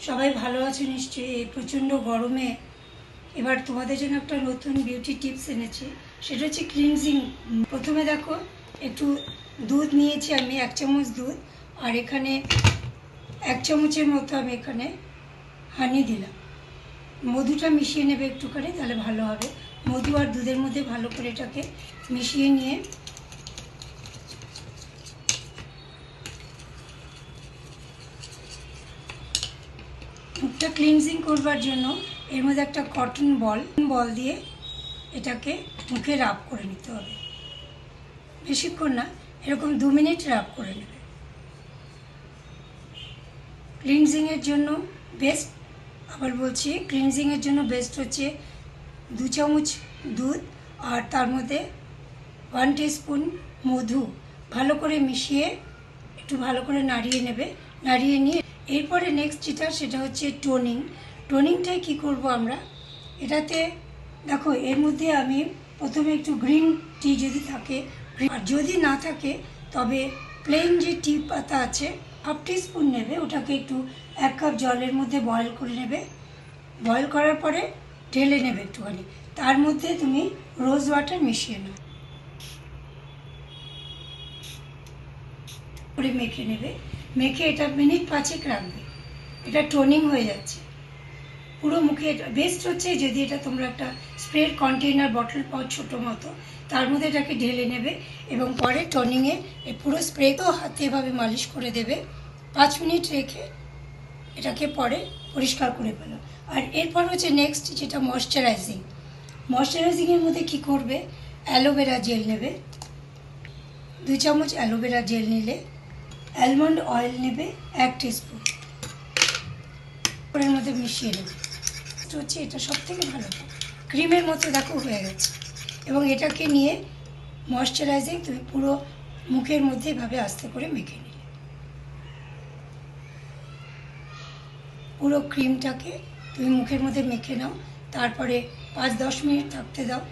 সবাই ভালো আছে নিশ্চয়ই। এই প্রচণ্ড গরমে এবার তোমাদের জন্য একটা নতুন বিউটি টিপস এনেছি, সেটা হচ্ছে ক্লিনজিং। প্রথমে দেখো, একটু দুধ নিয়েছি আমি, 1 চামচ দুধ, আর এখানে 1 চামচের মতো আমি এখানে হানি দিলাম। মধুটা মিশিয়ে নেবে একটুখানি, তাহলে ভালো হবে। মধু আর দুধের মধ্যে ভালো করে এটাকে মিশিয়ে নিয়ে মুখটা ক্লিনজিং করবার জন্য এর মধ্যে একটা কটন বল দিয়ে এটাকে মুখে রাব করে নিতে হবে। বেশিক্ষণ না, এরকম 2 মিনিট রাব করে নেবে। ক্লিনজিংয়ের জন্য বেস্ট, আবার বলছি, ক্লিনজিংয়ের জন্য বেস্ট হচ্ছে 2 চামচ দুধ আর তার মধ্যে 1 টিস্পুন মধু ভালো করে মিশিয়ে একটু ভালো করে নাড়িয়ে নেবে। নাড়িয়ে নিয়ে এরপরে নেক্সট যেটা, সেটা হচ্ছে টোনিংটাই কী করব আমরা, এটাতে দেখো এর মধ্যে আমি প্রথমে একটু গ্রিন টি যদি থাকে, আর যদি না থাকে তবে প্লেন যে টি পাতা আছে 1/2 টিস্পুন নেবে, ওটাকে একটু 1 কাপ জলের মধ্যে বয়েল করে নেবে। বয়েল করার পরে ঢেলে নেবে একটুখানি, তার মধ্যে তুমি রোজ ওয়াটার মিশিয়ে নাও করে মেখে নেবে। মেখে এটা মিনিট 5 রাখবে। এটা টোনিং হয়ে যাচ্ছে পুরো মুখে। বেস্ট হচ্ছে যদি এটা তোমরা একটা স্প্রের কন্টেনার বটল পাও ছোটো মতো, তার মধ্যে এটাকে ঢেলে নেবে এবং পরে টোনিংয়ে পুরো স্প্রে তো হাতে এভাবে মালিশ করে দেবে। 5 মিনিট রেখে এটাকে পরে পরিষ্কার করে ফেলো। আর এরপর হচ্ছে নেক্সট যেটা ময়শ্চারাইজিংয়ের মধ্যে কি করবে, অ্যালোভেরা জেল নেবে। 2 চামচ অ্যালোভেরা জেল নিলে, অ্যালমন্ড অয়েল নেবে 1 টিস্পুন, ওর মধ্যে মিশিয়ে নেবে। হচ্ছে এটা সব থেকে ভালো, ক্রিমের মতো দেখো হয়ে গেছে। এবং এটাকে নিয়ে ময়শ্চারাইজিং তুমি পুরো মুখের মধ্যে এভাবে আস্তে করে মেখে নিলে, পুরো ক্রিমটাকে তুমি মুখের মধ্যে মেখে নাও। তারপরে 5-10 মিনিট থাকতে দাও।